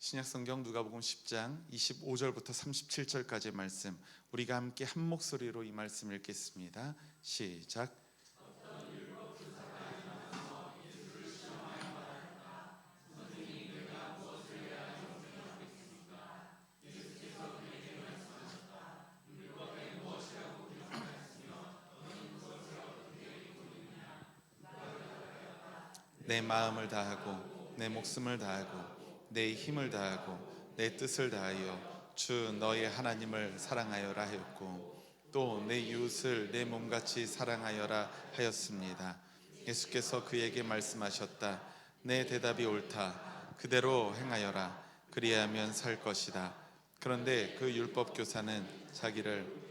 신약성경 누가복음 10장 25절부터 37절까지의 말씀, 우리가 함께 한 목소리로 이 말씀을 읽겠습니다. 시작. 내 마음을 다하고 내 목숨을 다하고 내 힘을 다하고 내 뜻을 다하여 주 너의 하나님을 사랑하여라 하였고, 또 내 이웃을 내 몸같이 사랑하여라 하였습니다. 예수께서 그에게 말씀하셨다. 내 대답이 옳다. 그대로 행하여라. 그리하면 살 것이다. 그런데 그 율법 교사는 자기를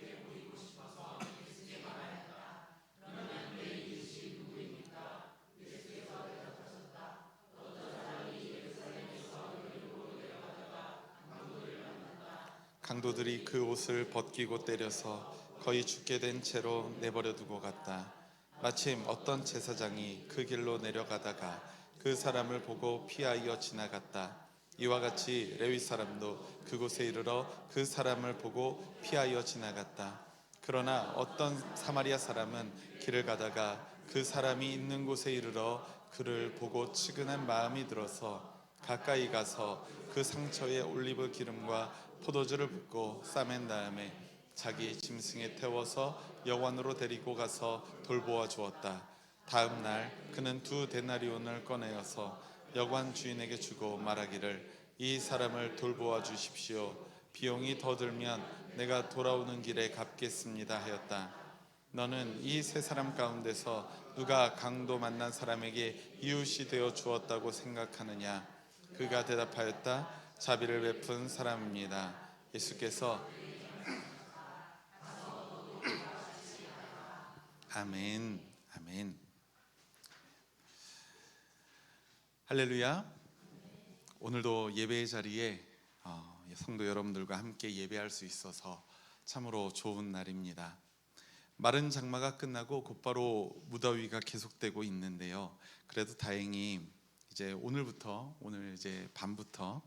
강도들이 그 옷을 벗기고 때려서 거의 죽게 된 채로 내버려 두고 갔다. 마침 어떤 제사장이 그 길로 내려가다가 그 사람을 보고 피하여 지나갔다. 이와 같이 레위 사람도 그곳에 이르러 그 사람을 보고 피하여 지나갔다. 그러나 어떤 사마리아 사람은 길을 가다가 그 사람이 있는 곳에 이르러 그를 보고 측은한 마음이 들어서 가까이 가서 그 상처에 올리브 기름과 포도주를 붓고 싸맨 다음에 자기 짐승에 태워서 여관으로 데리고 가서 돌보아 주었다. 다음 날 그는 2데나리온을 꺼내어서 여관 주인에게 주고 말하기를, 이 사람을 돌보아 주십시오. 비용이 더 들면 내가 돌아오는 길에 갚겠습니다 하였다. 너는 이 세 사람 가운데서 누가 강도 만난 사람에게 이웃이 되어 주었다고 생각하느냐? 그가 대답하였다. 자비를 베푼 사람입니다. 예수께서 아멘, 아멘, 할렐루야. 오늘도 예배의 자리에 성도 여러분들과 함께 예배할 수 있어서 참으로 좋은 날입니다. 마른 장마가 끝나고 곧바로 무더위가 계속되고 있는데요. 그래도 다행히 이제 오늘 이제 밤부터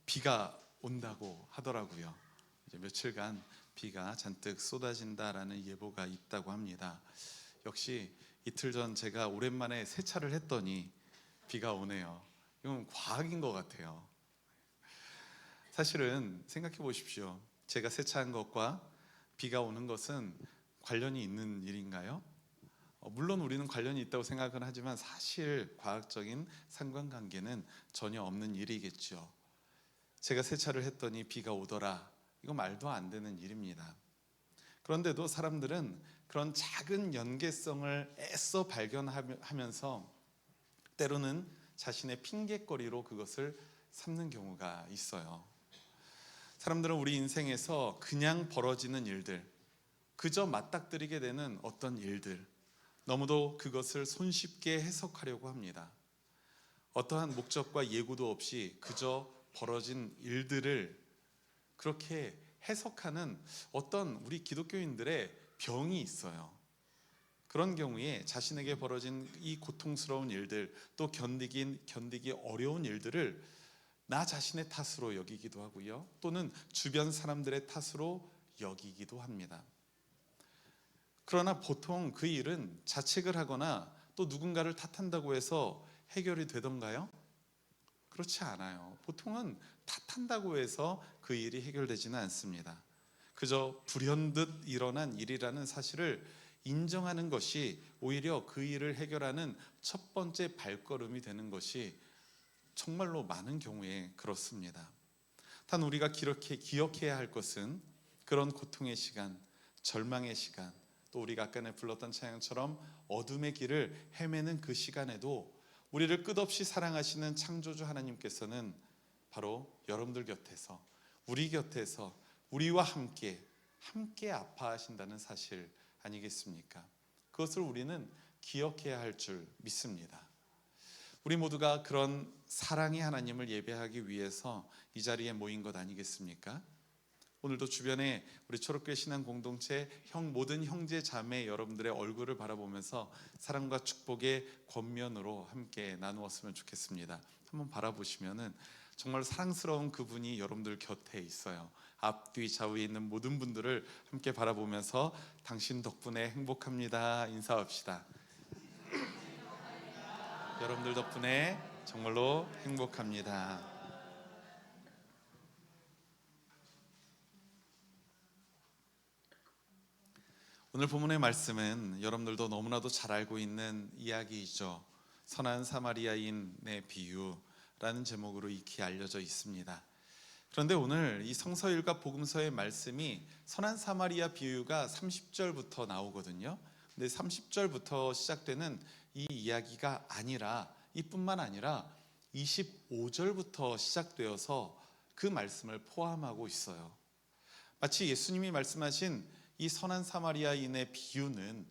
비가 온다고 하더라고요. 이제 며칠간 비가 잔뜩 쏟아진다라는 예보가 있다고 합니다. 역시 이틀 전 제가 오랜만에 세차를 했더니 비가 오네요. 이건 과학인 것 같아요. 사실은 생각해 보십시오. 제가 세차한 것과 비가 오는 것은 관련이 있는 일인가요? 물론 우리는 관련이 있다고 생각은 하지만 사실 과학적인 상관관계는 전혀 없는 일이겠죠. 제가 세차를 했더니 비가 오더라. 이거 말도 안 되는 일입니다. 그런데도 사람들은 그런 작은 연계성을 애써 발견하면서 때로는 자신의 핑계거리로 그것을 삼는 경우가 있어요. 사람들은 우리 인생에서 그냥 벌어지는 일들, 그저 맞닥뜨리게 되는 어떤 일들, 너무도 그것을 손쉽게 해석하려고 합니다. 어떠한 목적과 예고도 없이 그저 벌어진 일들을 그렇게 해석하는 어떤 우리 기독교인들의 병이 있어요. 그런 경우에 자신에게 벌어진 이 고통스러운 일들, 또 견디기 어려운 일들을 나 자신의 탓으로 여기기도 하고요, 또는 주변 사람들의 탓으로 여기기도 합니다. 그러나 보통 그 일은 자책을 하거나 또 누군가를 탓한다고 해서 해결이 되던가요? 그렇지 않아요. 보통은 탓한다고 해서 그 일이 해결되지는 않습니다. 그저 불현듯 일어난 일이라는 사실을 인정하는 것이 오히려 그 일을 해결하는 첫 번째 발걸음이 되는 것이 정말로 많은 경우에 그렇습니다. 단 우리가 기억해야 할 것은 그런 고통의 시간, 절망의 시간, 또 우리가 아까 불렀던 찬양처럼 어둠의 길을 헤매는 그 시간에도 우리를 끝없이 사랑하시는 창조주 하나님께서는 바로 여러분들 곁에서, 우리 곁에서 우리와 함께 아파하신다는 사실 아니겠습니까? 그것을 우리는 기억해야 할 줄 믿습니다. 우리 모두가 그런 사랑의 하나님을 예배하기 위해서 이 자리에 모인 것 아니겠습니까? 오늘도 주변에 우리 초록교회 신앙 공동체 모든 형제 자매 여러분들의 얼굴을 바라보면서 사랑과 축복의 권면으로 함께 나누었으면 좋겠습니다. 한번 바라보시면은 정말 사랑스러운 그분이 여러분들 곁에 있어요. 앞뒤 좌우에 있는 모든 분들을 함께 바라보면서 당신 덕분에 행복합니다 인사합시다. 여러분들 덕분에 정말로 행복합니다. 오늘 본문의 말씀은 여러분들도 너무나도 잘 알고 있는 이야기이죠. 선한 사마리아인의 비유라는 제목으로 익히 알려져 있습니다. 그런데 오늘 이 성서일과 복음서의 말씀이 선한 사마리아 비유가 30절부터 나오거든요. 근데 30절부터 시작되는 이 이야기가 아니라, 이뿐만 아니라 25절부터 시작되어서 그 말씀을 포함하고 있어요. 마치 예수님이 말씀하신 이 선한 사마리아인의 비유는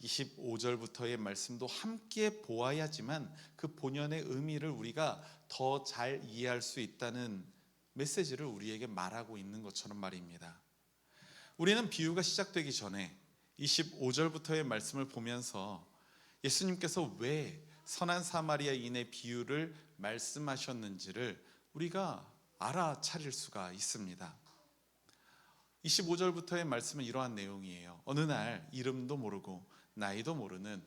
25절부터의 말씀도 함께 보아야지만 그 본연의 의미를 우리가 더 잘 이해할 수 있다는 메시지를 우리에게 말하고 있는 것처럼 말입니다. 우리는 비유가 시작되기 전에 25절부터의 말씀을 보면서 예수님께서 왜 선한 사마리아인의 비유를 말씀하셨는지를 우리가 알아차릴 수가 있습니다. 25절부터의 말씀은 이러한 내용이에요. 어느 날 이름도 모르고 나이도 모르는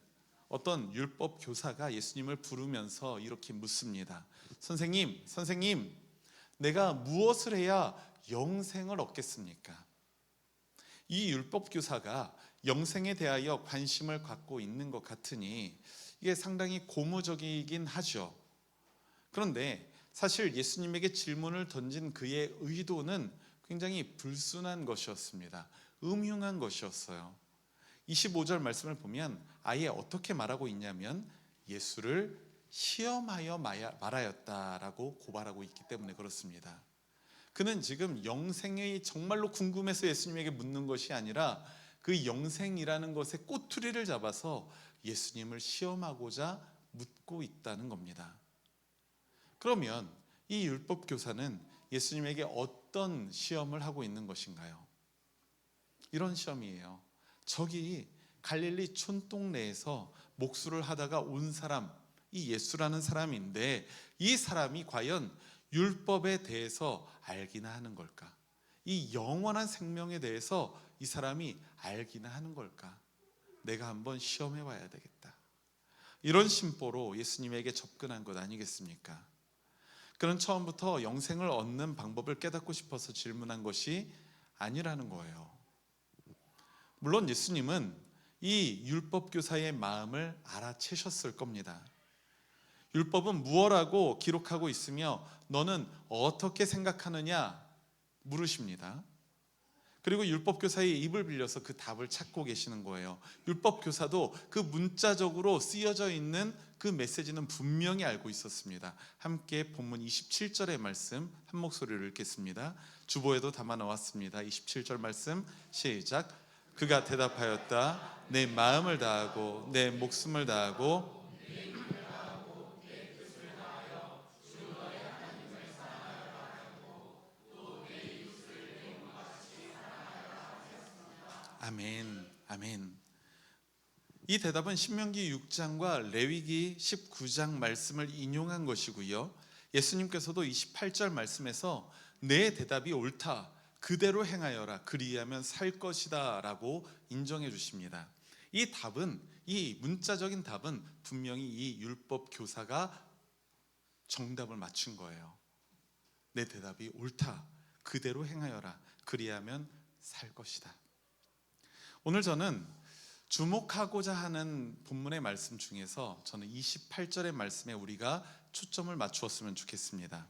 어떤 율법 교사가 예수님을 부르면서 이렇게 묻습니다. 선생님, 선생님, 내가 무엇을 해야 영생을 얻겠습니까? 이 율법 교사가 영생에 대하여 관심을 갖고 있는 것 같으니 이게 상당히 고무적이긴 하죠. 그런데 사실 예수님에게 질문을 던진 그의 의도는 굉장히 불순한 것이었습니다. 음흉한 것이었어요. 25절 말씀을 보면 아예 어떻게 말하고 있냐면 예수를 시험하여 말하였다라고 고발하고 있기 때문에 그렇습니다. 그는 지금 영생이 정말로 궁금해서 예수님에게 묻는 것이 아니라 그 영생이라는 것에 꼬투리를 잡아서 예수님을 시험하고자 묻고 있다는 겁니다. 그러면 이 율법 교사는 예수님에게 어떤 시험을 하고 있는 것인가요? 이런 시험이에요. 저기 갈릴리 촌동네에서 목수를 하다가 온 사람, 이 예수라는 사람인데 이 사람이 과연 율법에 대해서 알기나 하는 걸까? 이 영원한 생명에 대해서 이 사람이 알기나 하는 걸까? 내가 한번 시험해 봐야 되겠다. 이런 심보로 예수님에게 접근한 것 아니겠습니까? 그는 처음부터 영생을 얻는 방법을 깨닫고 싶어서 질문한 것이 아니라는 거예요. 물론 예수님은 이 율법 교사의 마음을 알아채셨을 겁니다. 율법은 무엇라고 기록하고 있으며 너는 어떻게 생각하느냐 물으십니다. 그리고 율법 교사의 입을 빌려서 그 답을 찾고 계시는 거예요. 율법 교사도 그 문자적으로 쓰여져 있는 그 메시지는 분명히 알고 있었습니다. 함께 본문 27절의 말씀 한 목소리로 읽겠습니다. 주보에도 담아 놓았습니다. 27절 말씀 시작. 그가 대답하였다. 내 마음을 다하고 내 목숨을 다하고 아멘, 아멘. 이 대답은 신명기 6장과 레위기 19장 말씀을 인용한 것이고요. 예수님께서도 28절 말씀에서 내 대답이 옳다, 그대로 행하여라, 그리하면 살 것이다 라고 인정해 주십니다. 이 답은, 이 문자적인 답은 분명히 이 율법 교사가 정답을 맞춘 거예요. 내 대답이 옳다, 그대로 행하여라, 그리하면 살 것이다. 오늘 저는 주목하고자 하는 본문의 말씀 중에서 저는 28절의 말씀에 우리가 초점을 맞추었으면 좋겠습니다.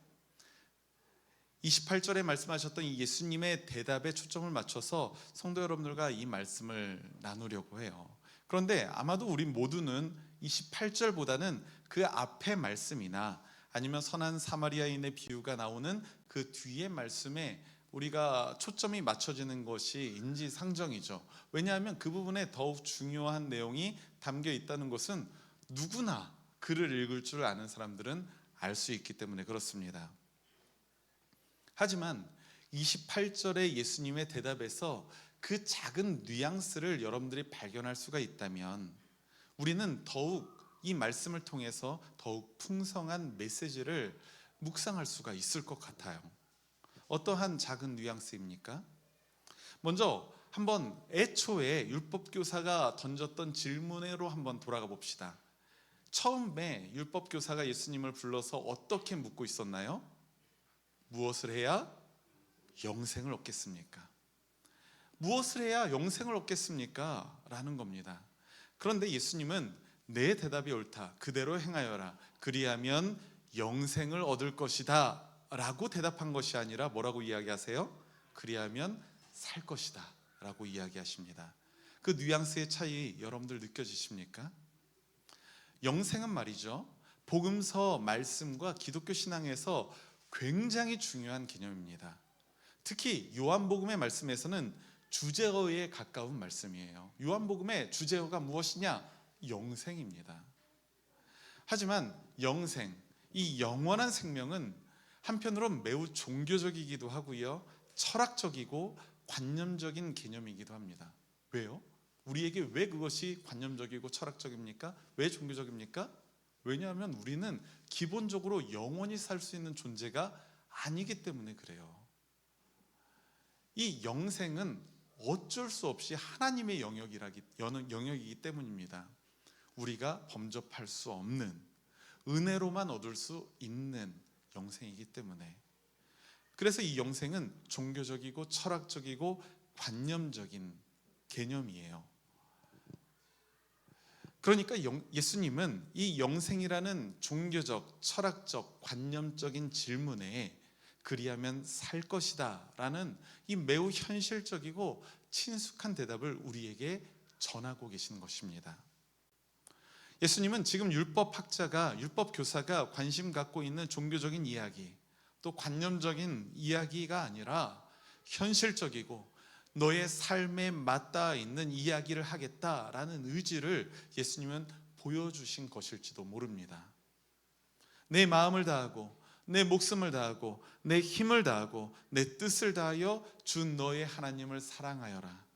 28절에 말씀하셨던 이 예수님의 대답에 초점을 맞춰서 성도 여러분들과 이 말씀을 나누려고 해요. 그런데 아마도 우리 모두는 28절보다는 그 앞의 말씀이나 아니면 선한 사마리아인의 비유가 나오는 그 뒤의 말씀에 우리가 초점이 맞춰지는 것이 인지상정이죠. 왜냐하면 그 부분에 더욱 중요한 내용이 담겨 있다는 것은 누구나 글을 읽을 줄 아는 사람들은 알 수 있기 때문에 그렇습니다. 하지만 28절의 예수님의 대답에서 그 작은 뉘앙스를 여러분들이 발견할 수가 있다면 우리는 더욱 이 말씀을 통해서 더욱 풍성한 메시지를 묵상할 수가 있을 것 같아요. 어떠한 작은 뉘앙스입니까? 먼저 한번 애초에 율법교사가 던졌던 질문으로 한번 돌아가 봅시다. 처음에 율법교사가 예수님을 불러서 어떻게 묻고 있었나요? 무엇을 해야 영생을 얻겠습니까? 무엇을 해야 영생을 얻겠습니까? 라는 겁니다. 그런데 예수님은 내 대답이 옳다. 그대로 행하여라. 그리하면 영생을 얻을 것이다. 라고 대답한 것이 아니라 뭐라고 이야기하세요? 그리하면 살 것이다. 라고 이야기하십니다. 그 뉘앙스의 차이 여러분들 느껴지십니까? 영생은 말이죠, 복음서 말씀과 기독교 신앙에서 굉장히 중요한 개념입니다. 특히 요한복음의 말씀에서는 주제어에 가까운 말씀이에요. 요한복음의 주제어가 무엇이냐? 영생입니다. 하지만 영생, 이 영원한 생명은 한편으로는 매우 종교적이기도 하고요, 철학적이고 관념적인 개념이기도 합니다. 왜요? 우리에게 왜 그것이 관념적이고 철학적입니까? 왜 종교적입니까? 왜냐하면 우리는 기본적으로 영원히 살 수 있는 존재가 아니기 때문에 그래요. 이 영생은 어쩔 수 없이 하나님의 영역이기 때문입니다. 우리가 범접할 수 없는, 은혜로만 얻을 수 있는 영생이기 때문에. 그래서 이 영생은 종교적이고 철학적이고 관념적인 개념이에요. 그러니까 예수님은 이 영생이라는 종교적, 철학적, 관념적인 질문에 그리하면 살 것이다 라는 이 매우 현실적이고 친숙한 대답을 우리에게 전하고 계시는 것입니다. 예수님은 지금 율법학자가, 율법교사가 관심 갖고 있는 종교적인 이야기, 또 관념적인 이야기가 아니라 현실적이고 너의 삶에 맞닿아 있는 이야기를 하겠다라는 의지를 예수님은 보여주신 것일지도 모릅니다. 내 마음을 다하고 내 목숨을 다하고 내 힘을 다하고 내 뜻을 다하여 주 너의 하나님을 사랑하여라.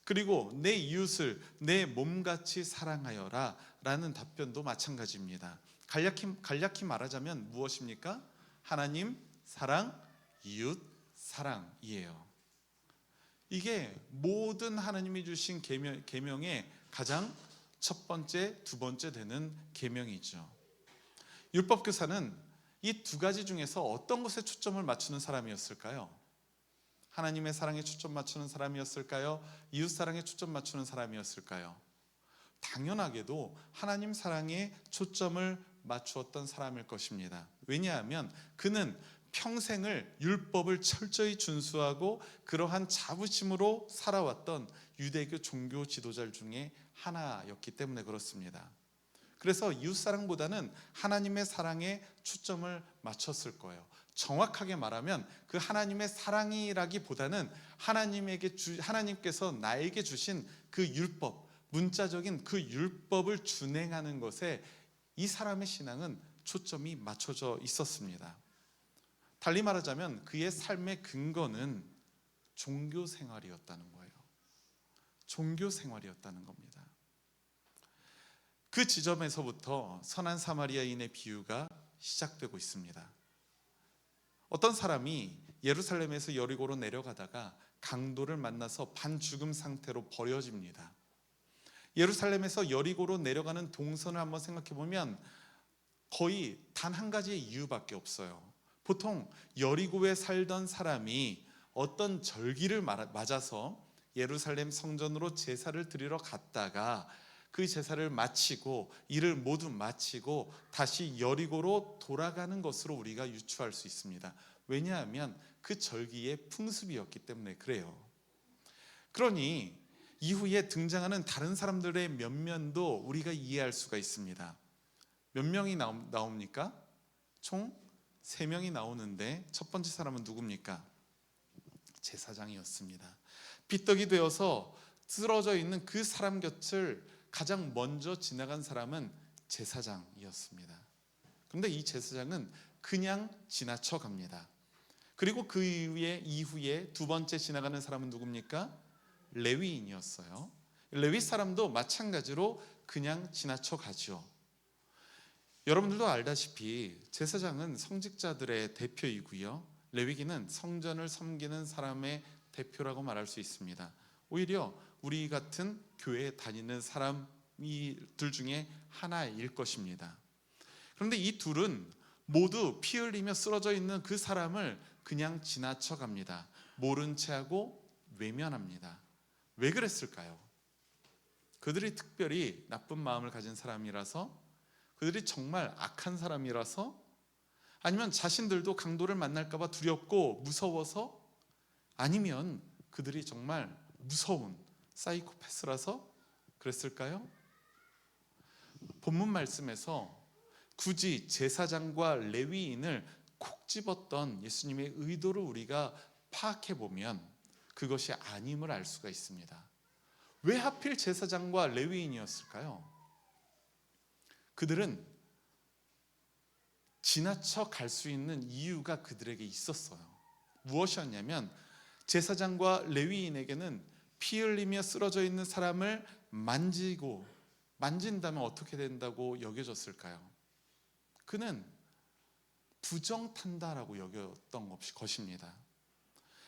그리고 내 이웃을 내 몸같이 사랑하여라 라는 답변도 마찬가지입니다. 간략히 말하자면 무엇입니까? 하나님 사랑, 이웃 사랑이에요. 이게 모든 하나님이 주신 계명의 가장 첫 번째, 두 번째 되는 계명이죠. 율법교사는 이 두 가지 중에서 어떤 것에 초점을 맞추는 사람이었을까요? 하나님의 사랑에 초점 맞추는 사람이었을까요? 이웃 사랑에 초점 맞추는 사람이었을까요? 당연하게도 하나님 사랑에 초점을 맞추었던 사람일 것입니다. 왜냐하면 그는 평생을 율법을 철저히 준수하고 그러한 자부심으로 살아왔던 유대교 종교 지도자 중에 하나였기 때문에 그렇습니다. 그래서 이웃사랑보다는 하나님의 사랑에 초점을 맞췄을 거예요. 정확하게 말하면 그 하나님의 사랑이라기보다는 하나님께서 나에게 주신 그 율법, 문자적인 그 율법을 준행하는 것에 이 사람의 신앙은 초점이 맞춰져 있었습니다. 달리 말하자면 그의 삶의 근거는 종교 생활이었다는 거예요. 종교 생활이었다는 겁니다. 그 지점에서부터 선한 사마리아인의 비유가 시작되고 있습니다. 어떤 사람이 예루살렘에서 여리고로 내려가다가 강도를 만나서 반죽음 상태로 버려집니다. 예루살렘에서 여리고로 내려가는 동선을 한번 생각해 보면 거의 단 한 가지의 이유밖에 없어요. 보통 여리고에 살던 사람이 어떤 절기를 맞아서 예루살렘 성전으로 제사를 드리러 갔다가 그 제사를 마치고 일을 모두 마치고 다시 여리고로 돌아가는 것으로 우리가 유추할 수 있습니다. 왜냐하면 그 절기의 풍습이었기 때문에 그래요. 그러니 이후에 등장하는 다른 사람들의 면면도 우리가 이해할 수가 있습니다. 몇 명이 나옵니까? 총 3명이 나오는데 첫 번째 사람은 누굽니까? 제사장이었습니다. 삐떡이 되어서 쓰러져 있는 그 사람 곁을 가장 먼저 지나간 사람은 제사장이었습니다. 그런데 이 제사장은 그냥 지나쳐 갑니다. 그리고 그 이후에 두 번째 지나가는 사람은 누굽니까? 레위인이었어요. 레위 사람도 마찬가지로 그냥 지나쳐 가죠. 여러분들도 알다시피 제사장은 성직자들의 대표이고요, 레위기는 성전을 섬기는 사람의 대표라고 말할 수 있습니다. 오히려 우리 같은 교회에 다니는 사람들 중에 하나일 것입니다. 그런데 이 둘은 모두 피 흘리며 쓰러져 있는 그 사람을 그냥 지나쳐갑니다. 모른 채 하고 외면합니다. 왜 그랬을까요? 그들이 특별히 나쁜 마음을 가진 사람이라서? 그들이 정말 악한 사람이라서? 아니면 자신들도 강도를 만날까 봐 두렵고 무서워서? 아니면 그들이 정말 무서운 사이코패스라서 그랬을까요? 본문 말씀에서 굳이 제사장과 레위인을 콕 집었던 예수님의 의도를 우리가 파악해 보면 그것이 아님을 알 수가 있습니다. 왜 하필 제사장과 레위인이었을까요? 그들은 지나쳐 갈 수 있는 이유가 그들에게 있었어요. 무엇이었냐면 제사장과 레위인에게는 피 흘리며 쓰러져 있는 사람을 만진다면 어떻게 된다고 여겨졌을까요? 그는 부정탄다라고 여겼던 것입니다.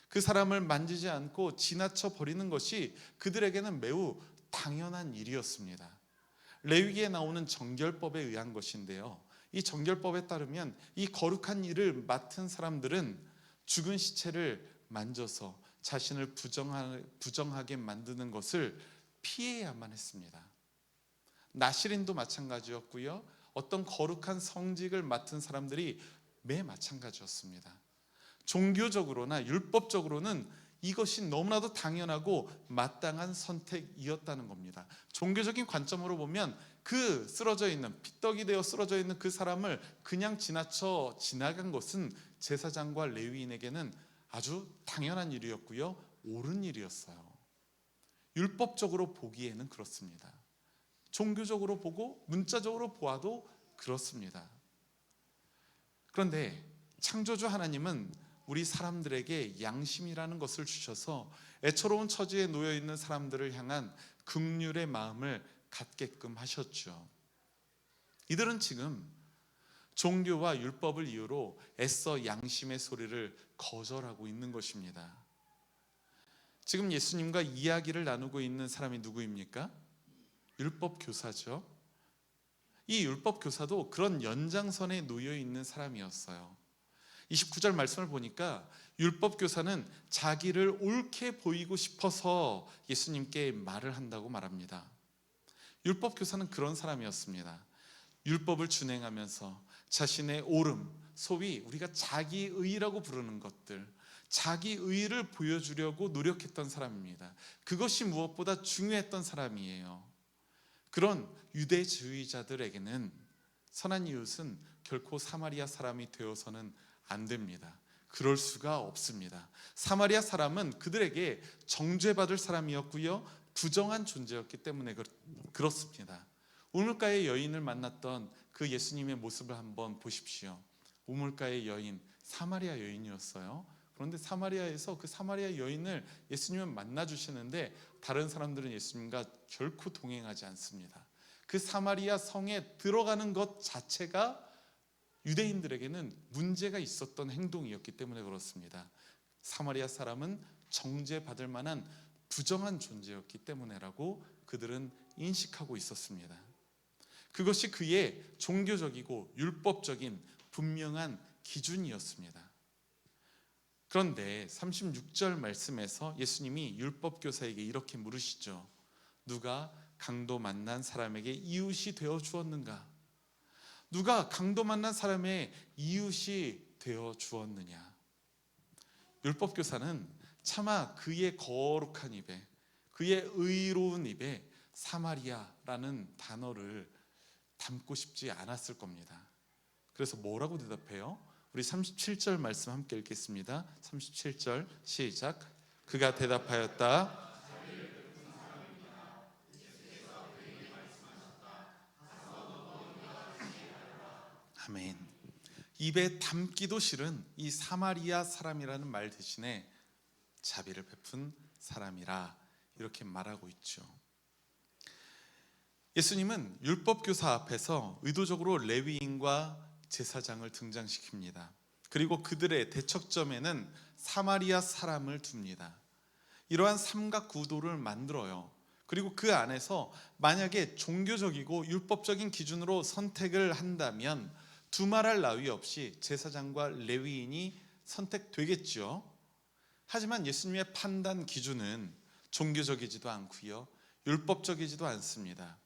그 사람을 만지지 않고 지나쳐 버리는 것이 그들에게는 매우 당연한 일이었습니다. 레위기에 나오는 정결법에 의한 것인데요, 이 정결법에 따르면 이 거룩한 일을 맡은 사람들은 죽은 시체를 만져서 자신을 부정하게 만드는 것을 피해야만 했습니다. 나시린도 마찬가지였고요, 어떤 거룩한 성직을 맡은 사람들이 매 마찬가지였습니다. 종교적으로나 율법적으로는 이것이 너무나도 당연하고 마땅한 선택이었다는 겁니다. 종교적인 관점으로 보면 그 쓰러져 있는, 피떡이 되어 쓰러져 있는 그 사람을 그냥 지나간 것은 제사장과 레위인에게는 아주 당연한 일이었고요, 옳은 일이었어요. 율법적으로 보기에는 그렇습니다. 종교적으로 보고 문자적으로 보아도 그렇습니다. 그런데 창조주 하나님은 우리 사람들에게 양심이라는 것을 주셔서 애처로운 처지에 놓여 있는 사람들을 향한 긍휼의 마음을 갖게끔 하셨죠. 이들은 지금 종교와 율법을 이유로 애써 양심의 소리를 거절하고 있는 것입니다. 지금 예수님과 이야기를 나누고 있는 사람이 누구입니까? 율법 교사죠. 이 율법 교사도 그런 연장선에 놓여 있는 사람이었어요. 29절 말씀을 보니까 율법 교사는 자기를 옳게 보이고 싶어서 예수님께 말을 한다고 말합니다. 율법 교사는 그런 사람이었습니다. 율법을 준행하면서 자신의 옳음, 소위 우리가 자기의라고 부르는 것들, 자기의를 보여주려고 노력했던 사람입니다. 그것이 무엇보다 중요했던 사람이에요. 그런 유대주의자들에게는 선한 이웃은 결코 사마리아 사람이 되어서는 안 됩니다. 그럴 수가 없습니다. 사마리아 사람은 그들에게 정죄받을 사람이었고요, 부정한 존재였기 때문에 그렇습니다. 우물가의 여인을 만났던 그 예수님의 모습을 한번 보십시오. 우물가의 여인, 사마리아 여인이었어요. 그런데 사마리아에서 그 사마리아 여인을 예수님은 만나주시는데 다른 사람들은 예수님과 결코 동행하지 않습니다. 그 사마리아 성에 들어가는 것 자체가 유대인들에게는 문제가 있었던 행동이었기 때문에 그렇습니다. 사마리아 사람은 정죄받을 만한 부정한 존재였기 때문에라고 그들은 인식하고 있었습니다. 그것이 그의 종교적이고 율법적인 분명한 기준이었습니다. 그런데 36절 말씀에서 예수님이 율법 교사에게 이렇게 물으시죠. 누가 강도 만난 사람에게 이웃이 되어 주었는가? 누가 강도 만난 사람의 이웃이 되어 주었느냐? 율법 교사는 차마 그의 거룩한 입에, 그의 의로운 입에 사마리아라는 단어를 담고 싶지 않았을 겁니다. 그래서 뭐라고 대답해요? 우리 37절 말씀 함께 읽겠습니다. 37절 시작. 그가 대답하였다. 아멘. 입에 담기도 싫은 이 사마리아 사람이라는 말 대신에 자비를 베푼 사람이라 이렇게 말하고 있죠. 예수님은 율법교사 앞에서 의도적으로 레위인과 제사장을 등장시킵니다. 그리고 그들의 대척점에는 사마리아 사람을 둡니다. 이러한 삼각 구도를 만들어요. 그리고 그 안에서 만약에 종교적이고 율법적인 기준으로 선택을 한다면 두말할 나위 없이 제사장과 레위인이 선택되겠죠. 하지만 예수님의 판단 기준은 종교적이지도 않고요, 율법적이지도 않습니다.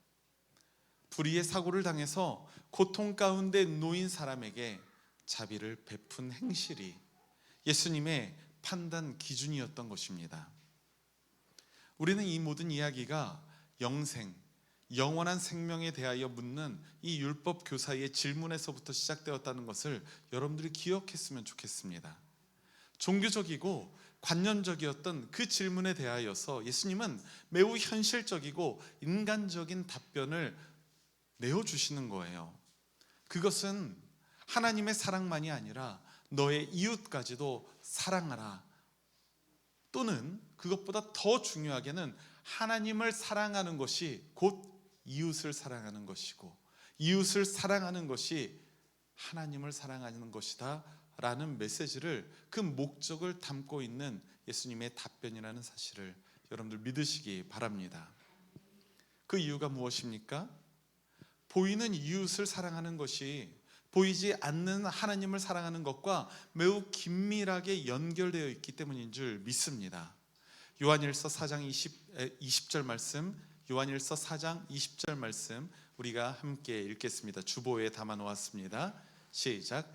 불의의 사고를 당해서 고통 가운데 놓인 사람에게 자비를 베푼 행실이 예수님의 판단 기준이었던 것입니다. 우리는 이 모든 이야기가 영생, 영원한 생명에 대하여 묻는 이 율법 교사의 질문에서부터 시작되었다는 것을 여러분들이 기억했으면 좋겠습니다. 종교적이고 관념적이었던 그 질문에 대하여서 예수님은 매우 현실적이고 인간적인 답변을 내어주시는 거예요. 그것은 하나님의 사랑만이 아니라 너의 이웃까지도 사랑하라, 또는 그것보다 더 중요하게는 하나님을 사랑하는 것이 곧 이웃을 사랑하는 것이고, 이웃을 사랑하는 것이 하나님을 사랑하는 것이다 라는 메시지를, 그 목적을 담고 있는 예수님의 답변이라는 사실을 여러분들 믿으시기 바랍니다. 그 이유가 무엇입니까? 보이는 이웃을 사랑하는 것이 보이지 않는 하나님을 사랑하는 것과 매우 긴밀하게 연결되어 있기 때문인 줄 믿습니다. 요한일서 4장 20절 말씀, 요한일서 4장 20절 말씀 우리가 함께 읽겠습니다. 주보에 담아 놓았습니다. 시작.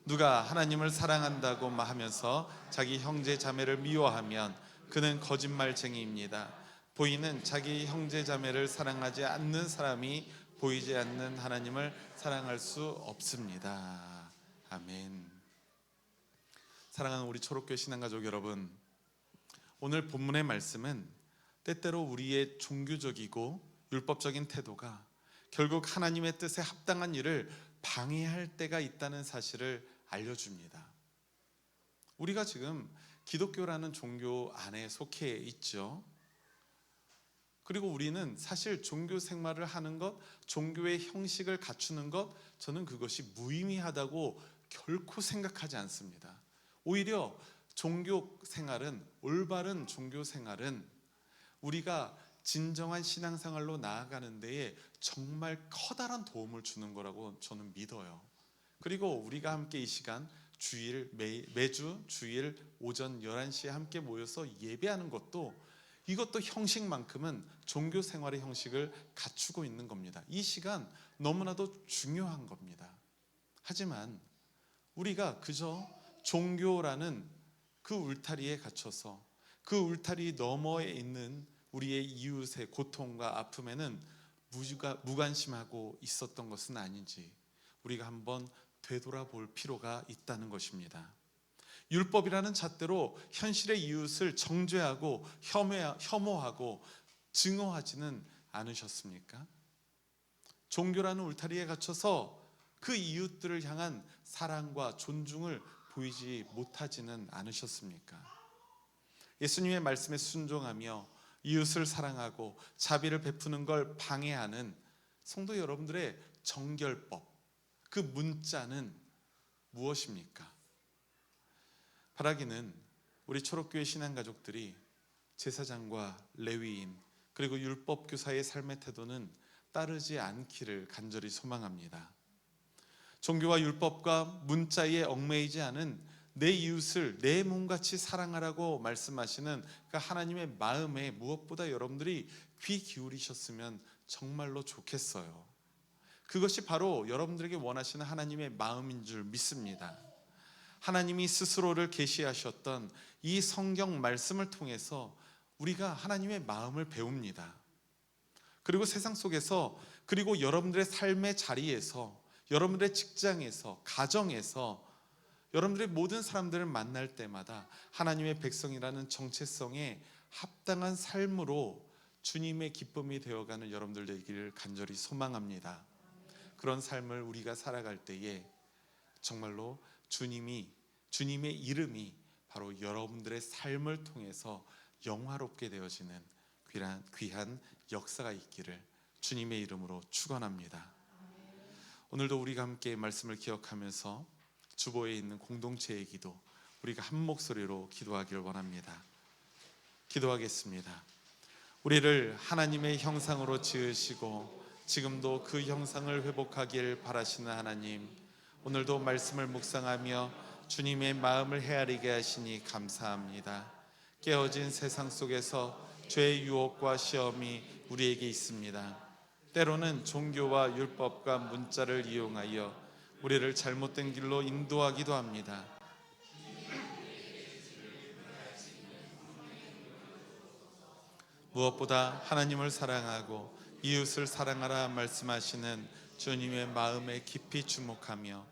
누가 하나님을 사랑한다고 하면서 자기 형제 자매를 미워하면 그는 거짓말쟁이입니다. 보이는 자기 형제 자매를 사랑하지 않는 사람이 보이지 않는 하나님을 사랑할 수 없습니다. 아멘. 사랑하는 우리 초록교회 신앙가족 여러분, 오늘 본문의 말씀은 때때로 우리의 종교적이고 율법적인 태도가 결국 하나님의 뜻에 합당한 일을 방해할 때가 있다는 사실을 알려줍니다. 우리가 지금 기독교라는 종교 안에 속해 있죠. 그리고 우리는 사실 종교 생활을 하는 것, 종교의 형식을 갖추는 것, 저는 그것이 무의미하다고 결코 생각하지 않습니다. 오히려 종교 생활은, 올바른 종교 생활은 우리가 진정한 신앙생활로 나아가는 데에 정말 커다란 도움을 주는 거라고 저는 믿어요. 그리고 우리가 함께 이 시간 매주 주일 오전 11시에 함께 모여서 예배하는 것도, 이것도 형식만큼은 종교 생활의 형식을 갖추고 있는 겁니다. 이 시간 너무나도 중요한 겁니다. 하지만 우리가 그저 종교라는 그 울타리에 갇혀서 그 울타리 너머에 있는 우리의 이웃의 고통과 아픔에는 무관심하고 있었던 것은 아닌지 우리가 한번 되돌아볼 필요가 있다는 것입니다. 율법이라는 잣대로 현실의 이웃을 정죄하고 혐오하고 증오하지는 않으셨습니까? 종교라는 울타리에 갇혀서 그 이웃들을 향한 사랑과 존중을 보이지 못하지는 않으셨습니까? 예수님의 말씀에 순종하며 이웃을 사랑하고 자비를 베푸는 걸 방해하는 성도 여러분들의 정결법, 그 문자는 무엇입니까? 바라기는 우리 초록교회 신앙가족들이 제사장과 레위인 그리고 율법교사의 삶의 태도는 따르지 않기를 간절히 소망합니다. 종교와 율법과 문자에 얽매이지 않은 내 이웃을 내 몸같이 사랑하라고 말씀하시는 그 하나님의 마음에 무엇보다 여러분들이 귀 기울이셨으면 정말로 좋겠어요. 그것이 바로 여러분들에게 원하시는 하나님의 마음인 줄 믿습니다. 하나님이 스스로를 계시하셨던 이 성경 말씀을 통해서 우리가 하나님의 마음을 배웁니다. 그리고 세상 속에서, 그리고 여러분들의 삶의 자리에서, 여러분들의 직장에서, 가정에서, 여러분들의 모든 사람들을 만날 때마다 하나님의 백성이라는 정체성에 합당한 삶으로 주님의 기쁨이 되어가는 여러분들 되기를 간절히 소망합니다. 그런 삶을 우리가 살아갈 때에 정말로 주님의 이름이 바로 여러분들의 삶을 통해서 영화롭게 되어지는 귀한 역사가 있기를 주님의 이름으로 축원합니다. 오늘도 우리가 함께 말씀을 기억하면서 주보에 있는 공동체의 기도, 우리가 한 목소리로 기도하기를 원합니다. 기도하겠습니다. 우리를 하나님의 형상으로 지으시고 지금도 그 형상을 회복하길 바라시는 하나님, 오늘도 말씀을 묵상하며 주님의 마음을 헤아리게 하시니 감사합니다. 깨어진 세상 속에서 죄의 유혹과 시험이 우리에게 있습니다. 때로는 종교와 율법과 문자를 이용하여 우리를 잘못된 길로 인도하기도 합니다. 무엇보다 하나님을 사랑하고 이웃을 사랑하라 말씀하시는 주님의 마음에 깊이 주목하며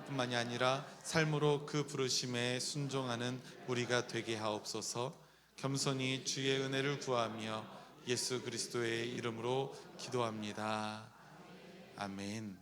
뿐만이 아니라 삶으로 그 부르심에 순종하는 우리가 되게 하옵소서. 겸손히 주의 은혜를 구하며 예수 그리스도의 이름으로 기도합니다. 아멘.